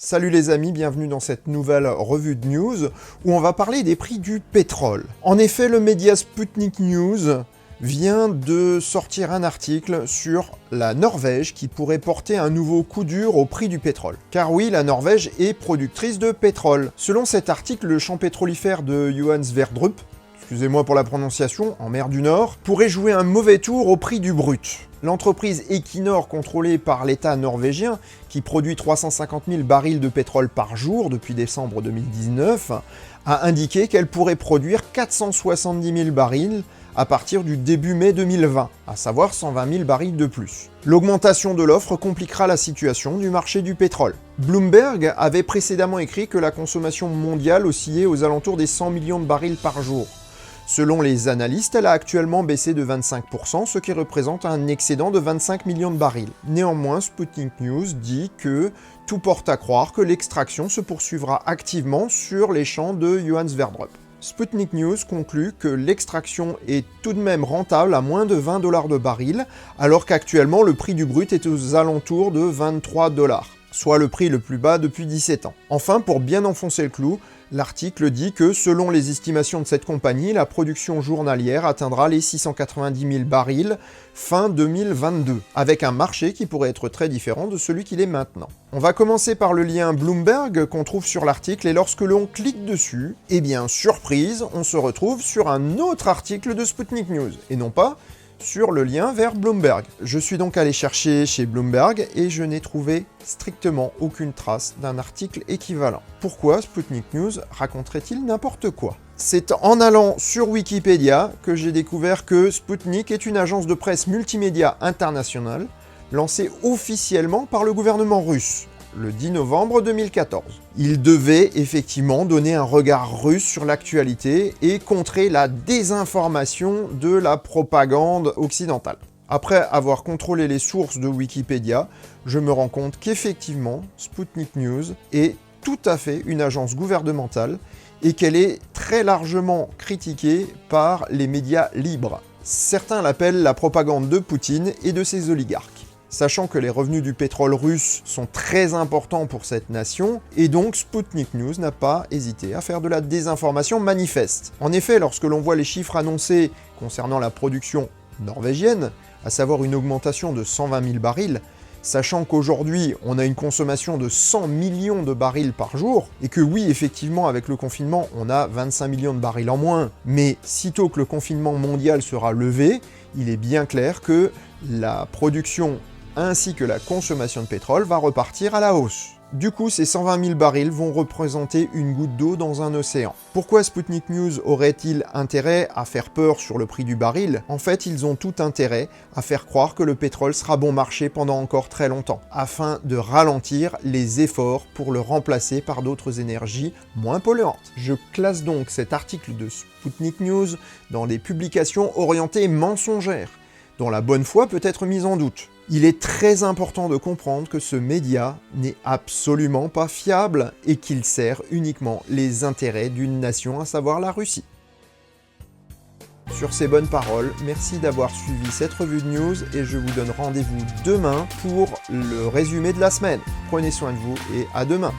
Salut les amis, bienvenue dans cette nouvelle revue de news où on va parler des prix du pétrole. En effet, le média Sputnik News vient de sortir un article sur la Norvège qui pourrait porter un nouveau coup dur au prix du pétrole. Car oui, la Norvège est productrice de pétrole. Selon cet article, le champ pétrolifère de Johan Sverdrup, excusez-moi pour la prononciation, en mer du Nord, pourrait jouer un mauvais tour au prix du brut. L'entreprise Equinor, contrôlée par l'État norvégien, qui produit 350 000 barils de pétrole par jour depuis décembre 2019, a indiqué qu'elle pourrait produire 470 000 barils à partir du début mai 2020, à savoir 120 000 barils de plus. L'augmentation de l'offre compliquera la situation du marché du pétrole. Bloomberg avait précédemment écrit que la consommation mondiale oscillait aux alentours des 100 millions de barils par jour. Selon les analystes, elle a actuellement baissé de 25%, ce qui représente un excédent de 25 millions de barils. Néanmoins, Sputnik News dit que tout porte à croire que l'extraction se poursuivra activement sur les champs de Johan Sverdrup. Sputnik News conclut que l'extraction est tout de même rentable à moins de $20 de baril, alors qu'actuellement le prix du brut est aux alentours de $23, soit le prix le plus bas depuis 17 ans. Enfin, pour bien enfoncer le clou, l'article dit que, selon les estimations de cette compagnie, la production journalière atteindra les 690 000 barils fin 2022, avec un marché qui pourrait être très différent de celui qu'il est maintenant. On va commencer par le lien Bloomberg qu'on trouve sur l'article, et lorsque l'on clique dessus, eh bien, surprise, on se retrouve sur un autre article de Sputnik News, et non pas sur le lien vers Bloomberg. Je suis donc allé chercher chez Bloomberg et je n'ai trouvé strictement aucune trace d'un article équivalent. Pourquoi Sputnik News raconterait-il n'importe quoi? C'est en allant sur Wikipédia que j'ai découvert que Sputnik est une agence de presse multimédia internationale lancée officiellement par le gouvernement russe le 10 novembre 2014. Il devait effectivement donner un regard russe sur l'actualité et contrer la désinformation de la propagande occidentale. Après avoir contrôlé les sources de Wikipédia, je me rends compte qu'effectivement, Sputnik News est tout à fait une agence gouvernementale et qu'elle est très largement critiquée par les médias libres. Certains l'appellent la propagande de Poutine et de ses oligarques. Sachant que les revenus du pétrole russe sont très importants pour cette nation, et donc Sputnik News n'a pas hésité à faire de la désinformation manifeste. En effet, lorsque l'on voit les chiffres annoncés concernant la production norvégienne, à savoir une augmentation de 120 000 barils, sachant qu'aujourd'hui on a une consommation de 100 millions de barils par jour, et que oui, effectivement, avec le confinement, on a 25 millions de barils en moins, mais sitôt que le confinement mondial sera levé, il est bien clair que la production ainsi que la consommation de pétrole va repartir à la hausse. Du coup, ces 120 000 barils vont représenter une goutte d'eau dans un océan. Pourquoi Sputnik News aurait-il intérêt à faire peur sur le prix du baril? En fait, ils ont tout intérêt à faire croire que le pétrole sera bon marché pendant encore très longtemps, afin de ralentir les efforts pour le remplacer par d'autres énergies moins polluantes. Je classe donc cet article de Sputnik News dans les publications orientées mensongères, dont la bonne foi peut être mise en doute. Il est très important de comprendre que ce média n'est absolument pas fiable et qu'il sert uniquement les intérêts d'une nation, à savoir la Russie. Sur ces bonnes paroles, merci d'avoir suivi cette revue de news et je vous donne rendez-vous demain pour le résumé de la semaine. Prenez soin de vous et à demain.